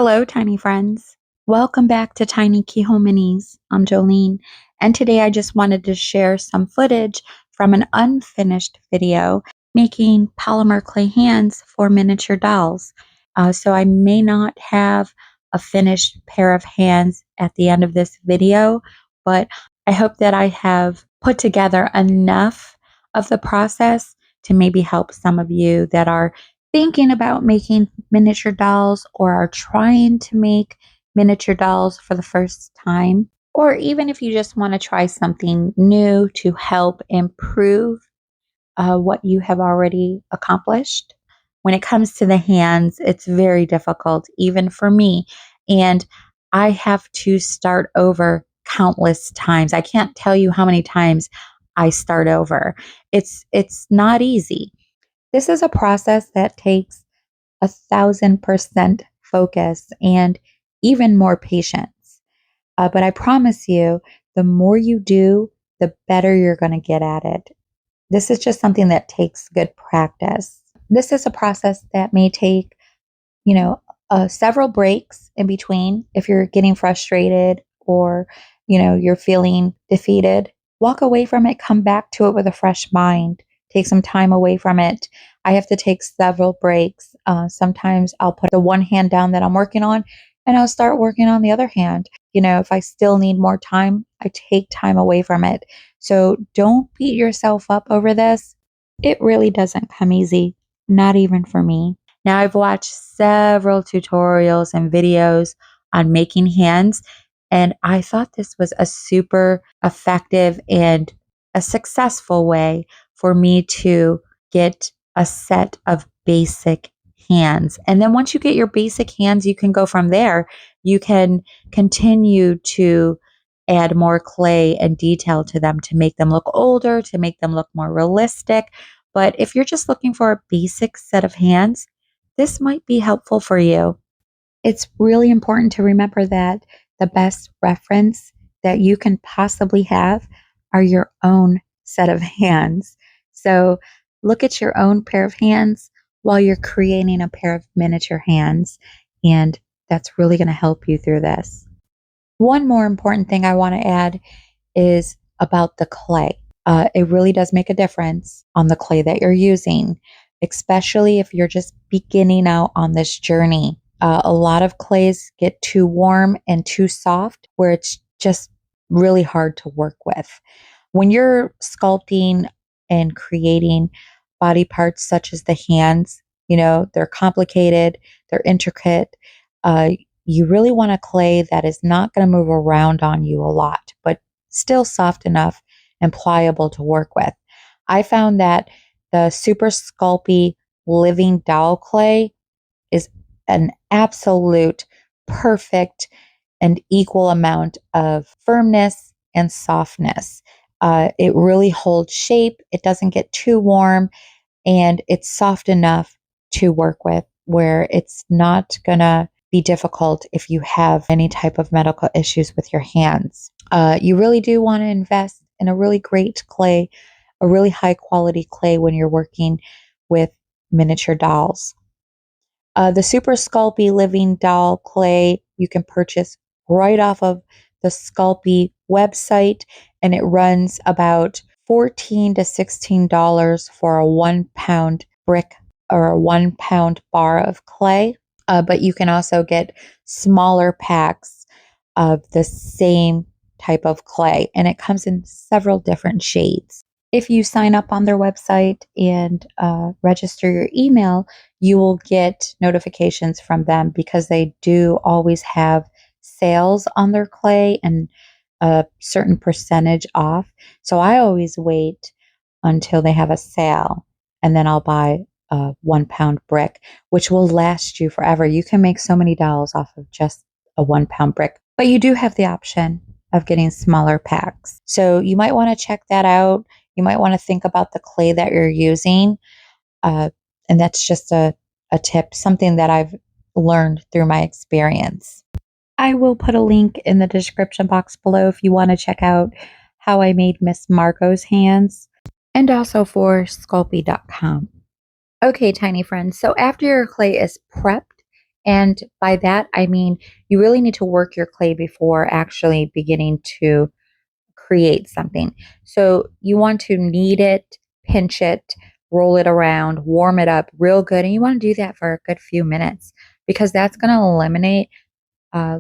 Hello, tiny friends. Welcome back to TinyKeyHoleMinis. I'm Jolene, and today I just wanted to share some footage from an unfinished video making polymer clay hands for miniature dolls. So I may not have a finished pair of hands at the end of this video, but I hope that I have put together enough of the process to maybe help some of you that are thinking about making miniature dolls or are trying to make miniature dolls for the first time, or even if you just want to try something new to help improve what you have already accomplished. When it comes to the hands, it's very difficult, even for me. And I have to start over countless times. I can't tell you how many times I start over. It's not easy. This is a process that takes 1,000% focus and even more patience. But I promise you, the more you do, the better you're going to get at it. This is just something that takes good practice. This is a process that may take, several breaks in between if you're getting frustrated or, you're feeling defeated. Walk away from it, come back to it with a fresh mind. Take some time away from it. I have to take several breaks. Sometimes I'll put the one hand down that I'm working on and I'll start working on the other hand. If I still need more time, I take time away from it. So don't beat yourself up over this. It really doesn't come easy, not even for me. Now, I've watched several tutorials and videos on making hands, and I thought this was a super effective and a successful way for me to get a set of basic hands. And then once you get your basic hands, you can go from there. You can continue to add more clay and detail to them to make them look older, to make them look more realistic. But if you're just looking for a basic set of hands, this might be helpful for you. It's really important to remember that the best reference that you can possibly have are your own set of hands. So look at your own pair of hands while you're creating a pair of miniature hands, and that's really going to help you through this. One more important thing I want to add is about the clay. It really does make a difference on the clay that you're using, especially if you're just beginning out on this journey. A lot of clays get too warm and too soft where it's just really hard to work with. When you're sculpting and creating body parts such as the hands, they're complicated, they're intricate. You really want a clay that is not going to move around on you a lot, but still soft enough and pliable to work with. I found that the Super Sculpey Living Doll Clay is an absolute perfect and equal amount of firmness and softness. It really holds shape. It doesn't get too warm, and it's soft enough to work with where it's not going to be difficult if you have any type of medical issues with your hands. You really do want to invest in a really great clay, a really high quality clay when you're working with miniature dolls. The Super Sculpey Living Doll Clay you can purchase right off of the Sculpey website, and it runs about $14 to $16 for a 1 pound brick or a 1 pound bar of clay. But you can also get smaller packs of the same type of clay, and it comes in several different shades. If you sign up on their website and register your email, you will get notifications from them because they do always have sales on their clay and a certain percentage off. So I always wait until they have a sale, and then I'll buy a 1 pound brick, which will last you forever. You can make so many dolls off of just a 1 pound brick, but you do have the option of getting smaller packs. So you might want to check that out. You might want to think about the clay that you're using. And that's just a tip, something that I've learned through my experience. I will put a link in the description box below if you want to check out how I made Miss Margo's hands, and also for Sculpey.com. Okay, tiny friends, so after your clay is prepped And by that, I mean you really need to work your clay before actually beginning to create something. So you want to knead it, pinch it, roll it around, warm it up real good. And you want to do that for a good few minutes because that's going to eliminate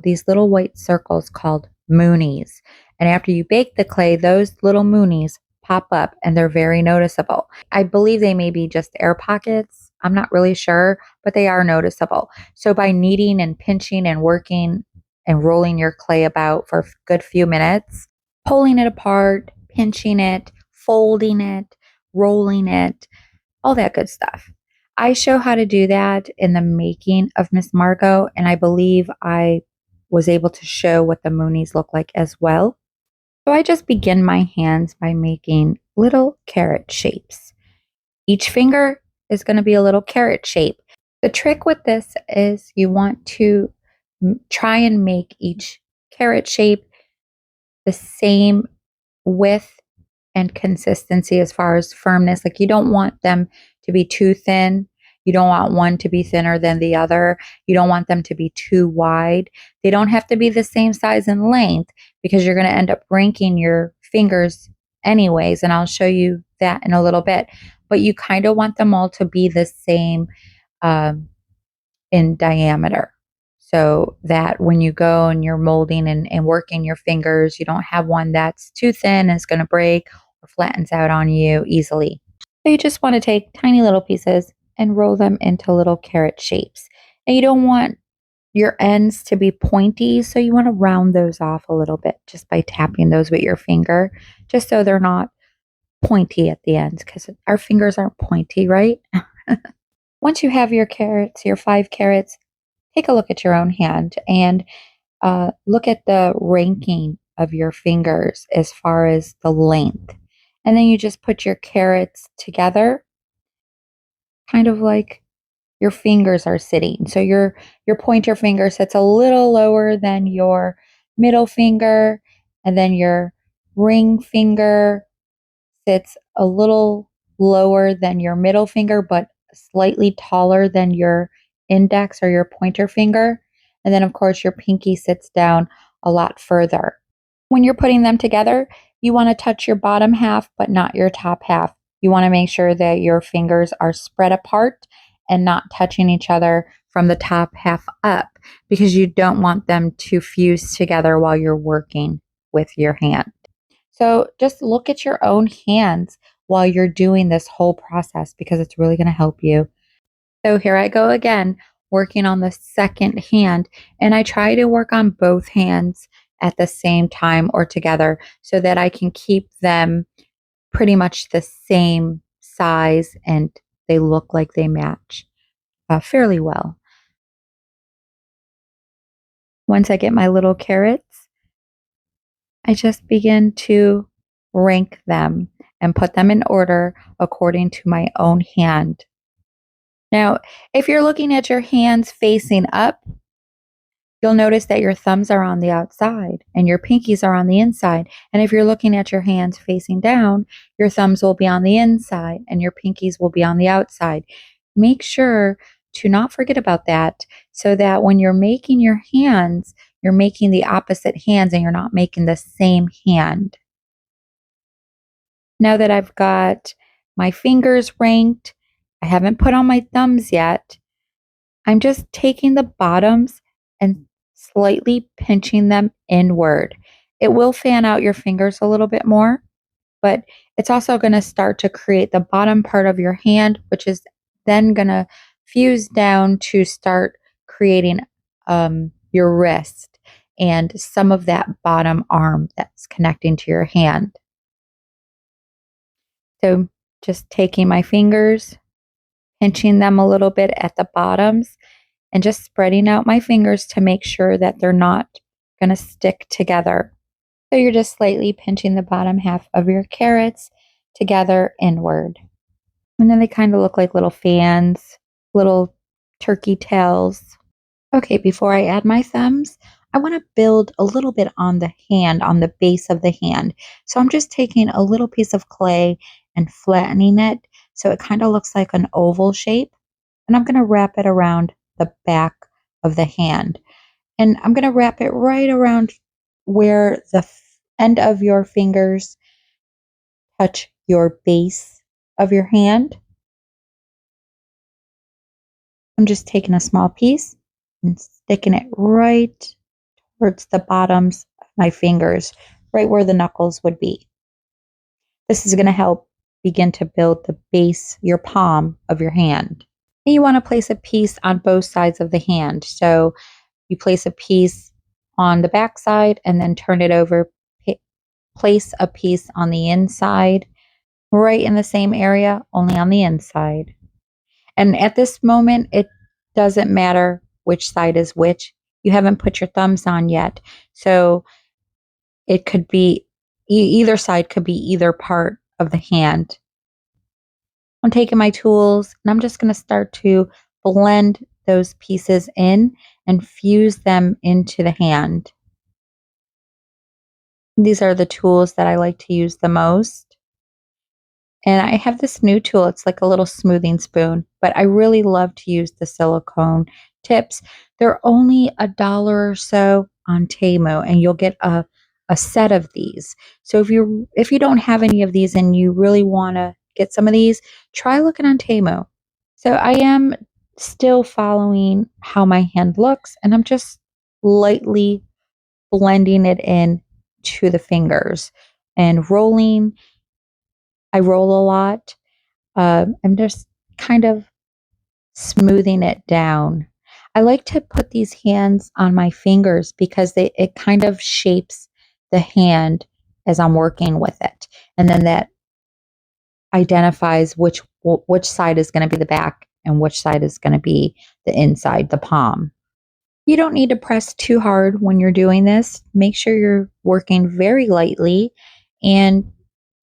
these little white circles called moonies. And after you bake the clay, those little moonies pop up and they're very noticeable. I believe they may be just air pockets. I'm not really sure, but they are noticeable. So by kneading and pinching and working and rolling your clay about for a good few minutes, pulling it apart, pinching it, folding it, rolling it, all that good stuff. I show how to do that in the making of Miss Margo, and I believe I was able to show what the moonies look like as well. So I just begin my hands by making little carrot shapes. Each finger is going to be a little carrot shape. The trick with this is you want to try and make each carrot shape the same width and consistency as far as firmness. Like you don't want them to be too thin. You don't want one to be thinner than the other. You don't want them to be too wide. They don't have to be the same size and length because you're going to end up breaking your fingers anyways. And I'll show you that in a little bit. But you kind of want them all to be the same in diameter. So that when you go and you're molding and working your fingers, you don't have one that's too thin and it's going to break or flattens out on you easily. So you just want to take tiny little pieces and roll them into little carrot shapes. And you don't want your ends to be pointy, so you want to round those off a little bit just by tapping those with your finger, just so they're not pointy at the ends, because our fingers aren't pointy, right? Once you have your carrots, your 5 carrots, take a look at your own hand and look at the ranking of your fingers as far as the length. And then you just put your carrots together, kind of like your fingers are sitting. So your pointer finger sits a little lower than your middle finger, and then your ring finger sits a little lower than your middle finger, but slightly taller than your index or your pointer finger. And then, of course, your pinky sits down a lot further. When you're putting them together, you want to touch your bottom half, but not your top half. You want to make sure that your fingers are spread apart and not touching each other from the top half up, because you don't want them to fuse together while you're working with your hand. So just look at your own hands while you're doing this whole process, because it's really going to help you. So here I go again, working on the second hand, and I try to work on both hands at the same time or together so that I can keep them pretty much the same size and they look like they match fairly well. Once I get my little carrots, I just begin to rank them and put them in order according to my own hand. Now, if you're looking at your hands facing up, you'll notice that your thumbs are on the outside and your pinkies are on the inside. And if you're looking at your hands facing down, your thumbs will be on the inside and your pinkies will be on the outside. Make sure to not forget about that, so that when you're making your hands, you're making the opposite hands and you're not making the same hand. Now that I've got my fingers ranked, I haven't put on my thumbs yet. I'm just taking the bottoms and slightly pinching them inward. It will fan out your fingers a little bit more, but it's also going to start to create the bottom part of your hand, which is then going to fuse down to start creating your wrist and some of that bottom arm that's connecting to your hand. So just taking my fingers, pinching them a little bit at the bottoms, and just spreading out my fingers to make sure that they're not going to stick together. So you're just slightly pinching the bottom half of your carrots together inward. And then they kind of look like little fans, little turkey tails. Okay, before I add my thumbs, I want to build a little bit on the hand, on the base of the hand. So I'm just taking a little piece of clay and flattening it so it kind of looks like an oval shape. And I'm going to wrap it around the back of the hand. And I'm going to wrap it right around where the end of your fingers touch your base of your hand. I'm just taking a small piece and sticking it right towards the bottoms of my fingers, right where the knuckles would be. This is going to help begin to build the base, your palm of your hand. And you want to place a piece on both sides of the hand. So you place a piece on the back side and then turn it over, place a piece on the inside, right in the same area, only on the inside. And at this moment, it doesn't matter which side is which. You haven't put your thumbs on yet. So it could be, either side could be either part of the hand. I'm taking my tools and I'm just going to start to blend those pieces in and fuse them into the hand. These are the tools that I like to use the most. And I have this new tool. It's like a little smoothing spoon, but I really love to use the silicone tips. They're only $1 or so on Temu, and you'll get a set of these. So if you don't have any of these and you really want to get some of these, try looking on Temu. So I am still following how my hand looks, and I'm just lightly blending it in to the fingers and rolling. I roll a lot. I'm just kind of smoothing it down. I like to put these hands on my fingers because it kind of shapes the hand as I'm working with it. And then that identifies which side is going to be the back and which side is going to be the inside, the palm. You don't need to press too hard when you're doing this. Make sure you're working very lightly and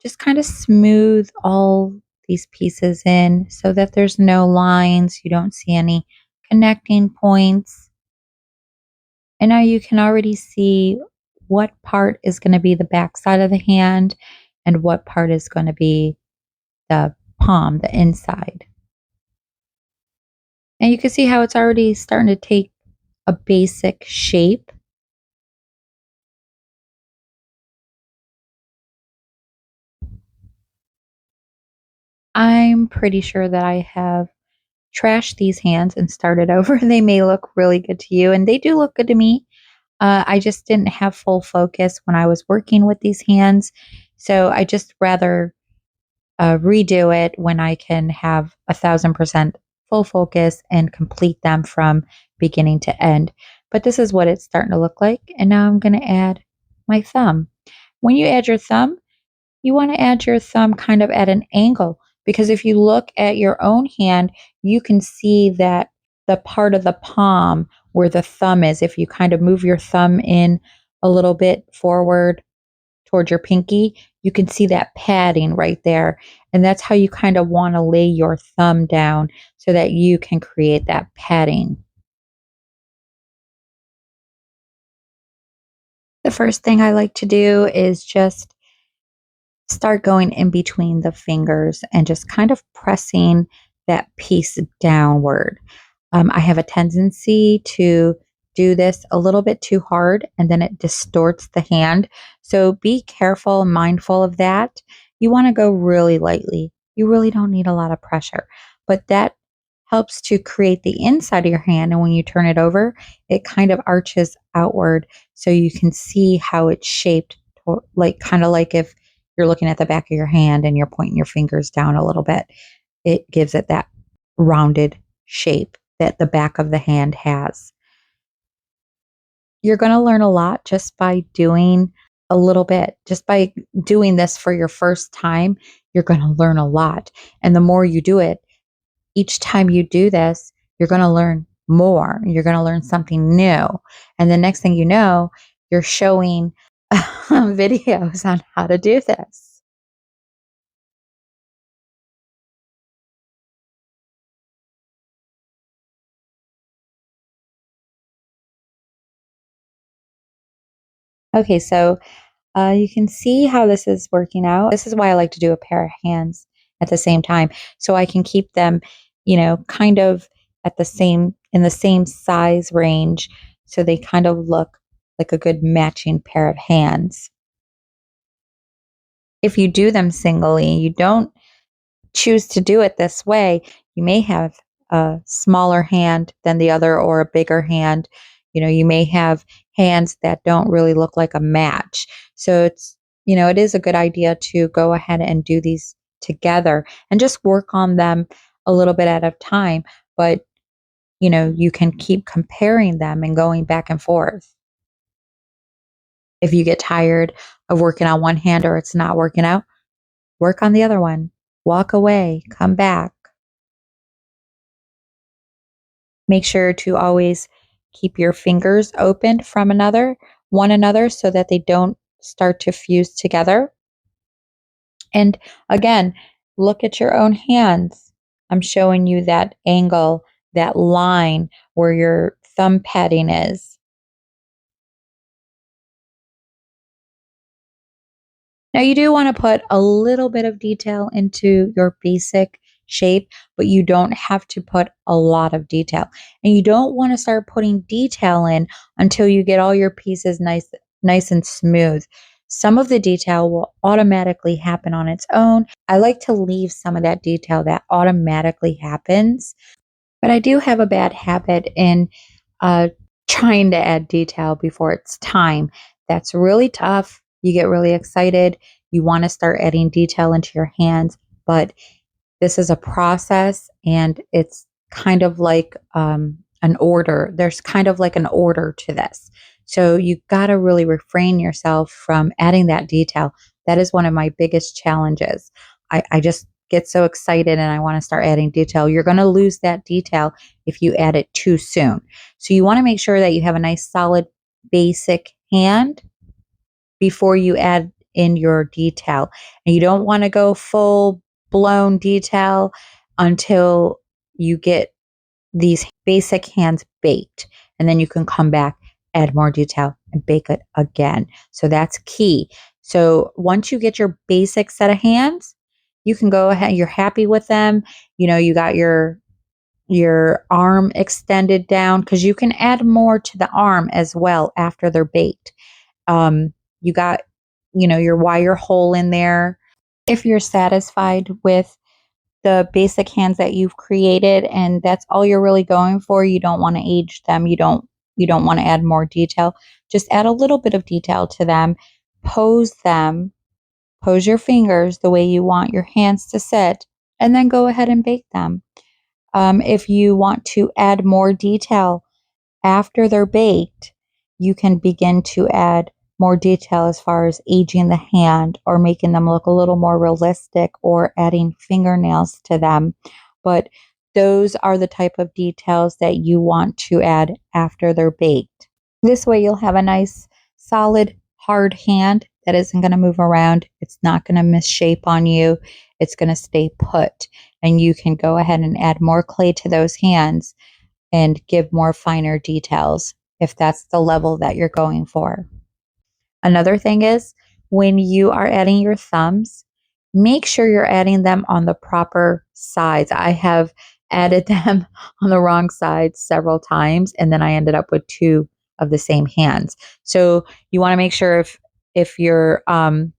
just kind of smooth all these pieces in so that there's no lines. You don't see any connecting points. And now you can already see what part is going to be the back side of the hand and what part is going to be the palm, the inside. And you can see how it's already starting to take a basic shape. I'm pretty sure that I have trashed these hands and started over. They may look really good to you, and they do look good to me. I just didn't have full focus when I was working with these hands, so I just rather redo it when I can have 1,000% full focus and complete them from beginning to end. But this is what it's starting to look like, and now I'm going to add my thumb. When you add your thumb, you want to add your thumb kind of at an angle, because if you look at your own hand, you can see that the part of the palm where the thumb is, if you kind of move your thumb in a little bit forward toward your pinky, you can see that padding right there. And that's how you kind of want to lay your thumb down so that you can create that padding. The first thing I like to do is just start going in between the fingers and just kind of pressing that piece downward. I have a tendency to do this a little bit too hard and then it distorts the hand. So be careful and mindful of that. You want to go really lightly. You really don't need a lot of pressure, but that helps to create the inside of your hand. And when you turn it over, it kind of arches outward so you can see how it's shaped, like kind of like if you're looking at the back of your hand and you're pointing your fingers down a little bit. It gives it that rounded shape that the back of the hand has. You're going to learn a lot just by doing a little bit. Just by doing this for your first time, you're going to learn a lot. And the more you do it, each time you do this, you're going to learn more. You're going to learn something new. And the next thing you know, you're showing videos on how to do this. Okay, so you can see how this is working out. This is why I like to do a pair of hands at the same time, so I can keep them, kind of at the same in the same size range, so they kind of look like a good matching pair of hands. If you do them singly, you don't choose to do it this way, you may have a smaller hand than the other or a bigger hand. You may have hands that don't really look like a match. So it is a good idea to go ahead and do these together and just work on them a little bit at a time. But, you can keep comparing them and going back and forth. If you get tired of working on one hand or it's not working out, work on the other one. Walk away, come back. Make sure to always keep your fingers open from one another so that they don't start to fuse together. And again, look at your own hands. I'm showing you that angle, that line where your thumb padding is. Now you do want to put a little bit of detail into your basic shape, but you don't have to put a lot of detail. And you don't want to start putting detail in until you get all your pieces nice and smooth. Some of the detail will automatically happen on its own. I like to leave some of that detail that automatically happens, but I do have a bad habit in trying to add detail before it's time. That's really tough. You get really excited. You want to start adding detail into your hands, but this is a process and it's kind of like an order. There's kind of like an order to this. So you got to really refrain yourself from adding that detail. That is one of my biggest challenges. I just get so excited and I want to start adding detail. You're going to lose that detail if you add it too soon. So you want to make sure that you have a nice solid basic hand before you add in your detail. And you don't want to go full blown detail until you get these basic hands baked. And then you can come back, add more detail, and bake it again. So that's key. So once you get your basic set of hands, you can go ahead, you're happy with them. You got your arm extended down because you can add more to the arm as well after they're baked. You got, your wire hole in there. If you're satisfied with the basic hands that you've created and that's all you're really going for, you don't want to age them, you don't want to add more detail, just add a little bit of detail to them. Pose your fingers the way you want your hands to sit, and then go ahead and bake them. If you want to add more detail after they're baked, you can begin to add more detail as far as aging the hand or making them look a little more realistic or adding fingernails to them. But those are the type of details that you want to add after they're baked. This way you'll have a nice, solid, hard hand that isn't going to move around. It's not going to misshape on you. It's going to stay put. And you can go ahead and add more clay to those hands and give more finer details if that's the level that you're going for. Another thing is when you are adding your thumbs, make sure you're adding them on the proper sides. I have added them on the wrong side several times, and then I ended up with two of the same hands. So you want to make sure if you're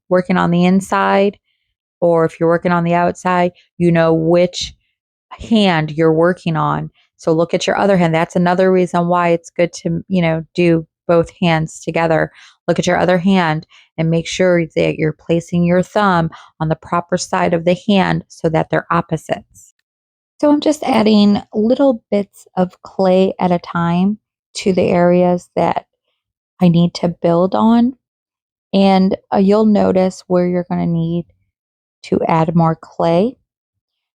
working on the inside or if you're working on the outside, you know which hand you're working on. So look at your other hand. That's another reason why it's good to, do both hands together. Look at your other hand and make sure that you're placing your thumb on the proper side of the hand so that they're opposites. So I'm just adding little bits of clay at a time to the areas that I need to build on. And you'll notice where you're going to need to add more clay.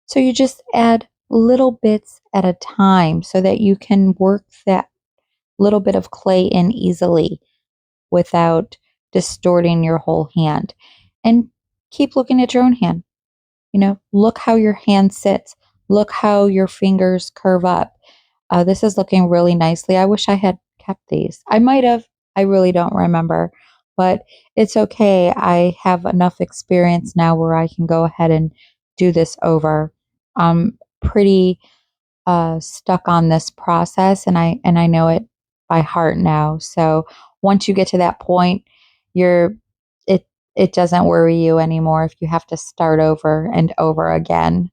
So you just add little bits at a time so that you can work that little bit of clay in easily without distorting your whole hand. And keep looking at your own hand. Look how your hand sits. Look how your fingers curve up. This is looking really nicely. I wish I had kept these. I might have. I really don't remember. But it's okay. I have enough experience now where I can go ahead and do this over. I'm pretty stuck on this process, and I know it by heart now. So once you get to that point, you're it it doesn't worry you anymore if you have to start over and over again.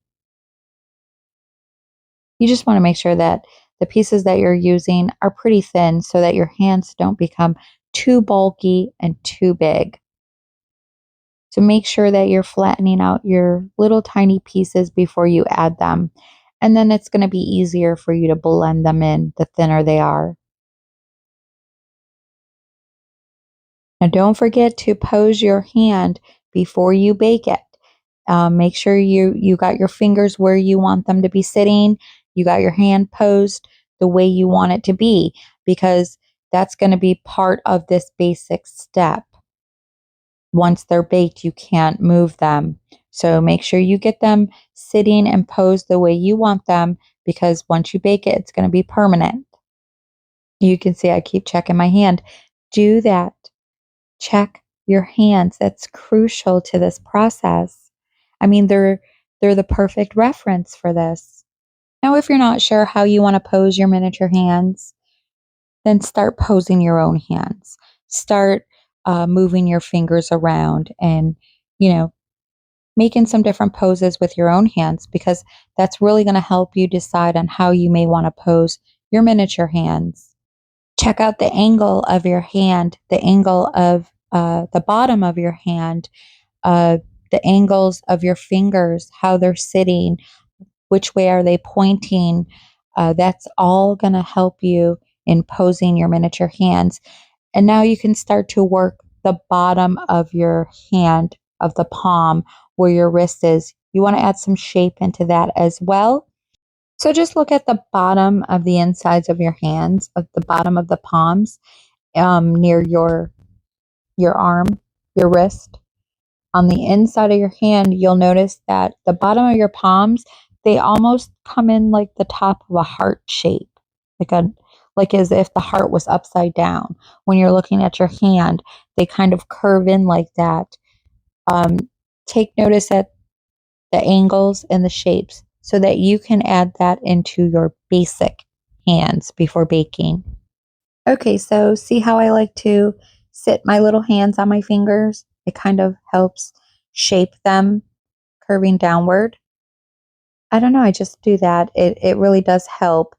You just want to make sure that the pieces that you're using are pretty thin so that your hands don't become too bulky and too big. So make sure that you're flattening out your little tiny pieces before you add them. And then it's going to be easier for you to blend them in the thinner they are. Now don't forget to pose your hand before you bake it. Make sure you got your fingers where you want them to be sitting. You got your hand posed the way you want it to be, because that's going to be part of this basic step. Once they're baked, you can't move them. So make sure you get them sitting and posed the way you want them, because once you bake it, it's going to be permanent. You can see I keep checking my hand. Do that. Check your hands. That's crucial to this process. I mean, they're the perfect reference for this. Now, if you're not sure how you want to pose your miniature hands, then start posing your own hands. Start moving your fingers around and, making some different poses with your own hands, because that's really going to help you decide on how you may want to pose your miniature hands. Check out the angle of your hand, the angle of the bottom of your hand, uh, the angles of your fingers, how they're sitting, which way are they pointing. That's all going to help you in posing your miniature hands. And now you can start to work the bottom of your hand, of the palm, where your wrist is. You want to add some shape into that as well. So just look at the bottom of the insides of your hands, of the bottom of the palms, near your arm, your wrist. On the inside of your hand, you'll notice that the bottom of your palms, they almost come in like the top of a heart shape, like as if the heart was upside down. When you're looking at your hand, they kind of curve in like that. Um, Take notice at the angles and the shapes so that you can add that into your basic hands before baking. Okay, so see how I like to sit my little hands on my fingers? It kind of helps shape them curving downward. I don't know, I just do that. It really does help.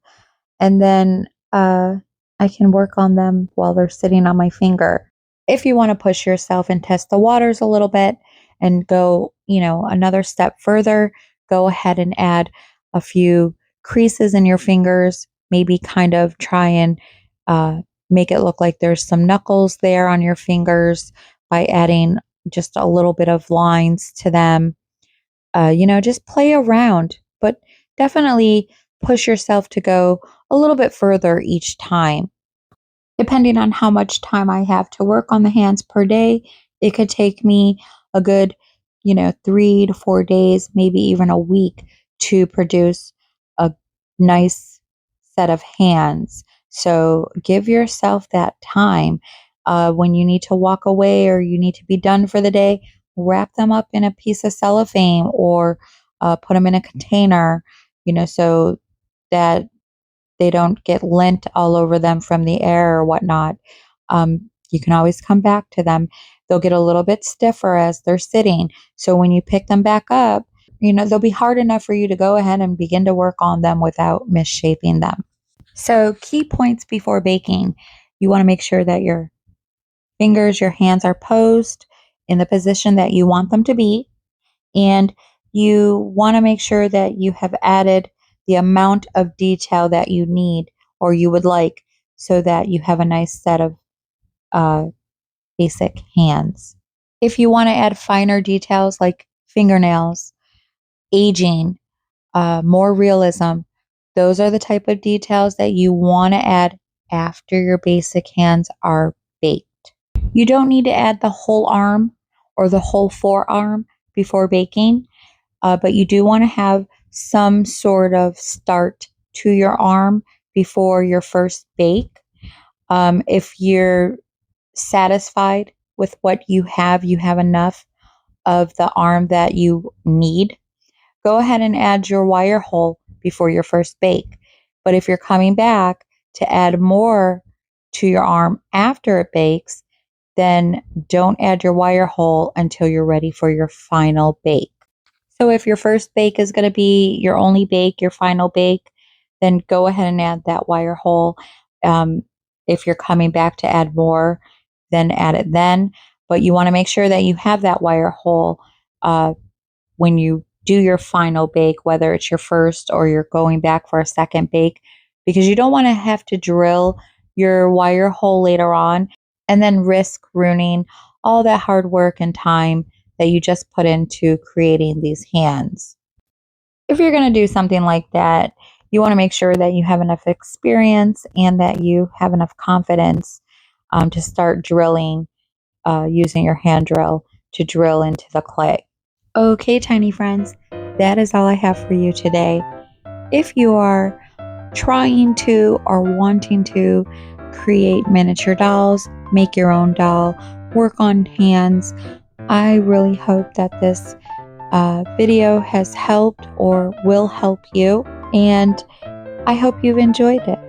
And then I can work on them while they're sitting on my finger. If you want to push yourself and test the waters a little bit and go, another step further, go ahead and add a few creases in your fingers, maybe kind of try and uh, make it look like there's some knuckles there on your fingers by adding just a little bit of lines to them. Just play around, but definitely push yourself to go a little bit further each time. Depending on how much time I have to work on the hands per day, it could take me a good, 3 to 4 days, maybe even a week to produce a nice set of hands. So give yourself that time. When you need to walk away or you need to be done for the day, wrap them up in a piece of cellophane or put them in a container, so that they don't get lint all over them from the air or whatnot. You can always come back to them. They'll get a little bit stiffer as they're sitting. So when you pick them back up, they'll be hard enough for you to go ahead and begin to work on them without misshaping them. So key points before baking. You want to make sure that your fingers, your hands are posed in the position that you want them to be. And you want to make sure that you have added the amount of detail that you need or you would like, so that you have a nice set of uh, basic hands. If you want to add finer details like fingernails, aging, more realism, those are the type of details that you want to add after your basic hands are baked. You don't need to add the whole arm or the whole forearm before baking. But you do want to have some sort of start to your arm before your first bake. If you're satisfied with what you have enough of the arm that you need, go ahead and add your wire hole before your first bake. But if you're coming back to add more to your arm after it bakes, then don't add your wire hole until you're ready for your final bake. So if your first bake is going to be your only bake, your final bake, then go ahead and add that wire hole. If you're coming back to add more, then add it then. But you want to make sure that you have that wire hole when you do your final bake, whether it's your first or you're going back for a second bake, because you don't want to have to drill your wire hole later on and then risk ruining all that hard work and time that you just put into creating these hands. If you're going to do something like that, you want to make sure that you have enough experience and that you have enough confidence to start drilling using your hand drill to drill into the clay. Okay, tiny friends, that is all I have for you today. If you are trying to or wanting to create miniature dolls, make your own doll, work on hands, I really hope that this video has helped or will help you, and I hope you've enjoyed it.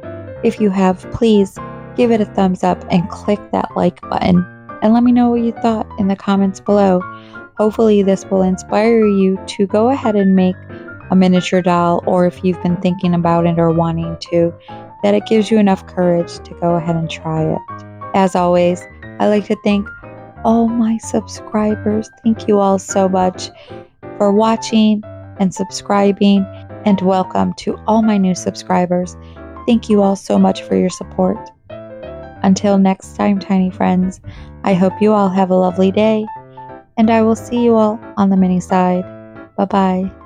If you have, please give it a thumbs up and click that like button, and let me know what you thought in the comments below. Hopefully this will inspire you to go ahead and make a miniature doll, or if you've been thinking about it or wanting to, that it gives you enough courage to go ahead and try it. As always, I like to thank all my subscribers. Thank you all so much for watching and subscribing, and welcome to all my new subscribers. Thank you all so much for your support. Until next time, tiny friends, I hope you all have a lovely day, and I will see you all on the mini side. Bye-bye.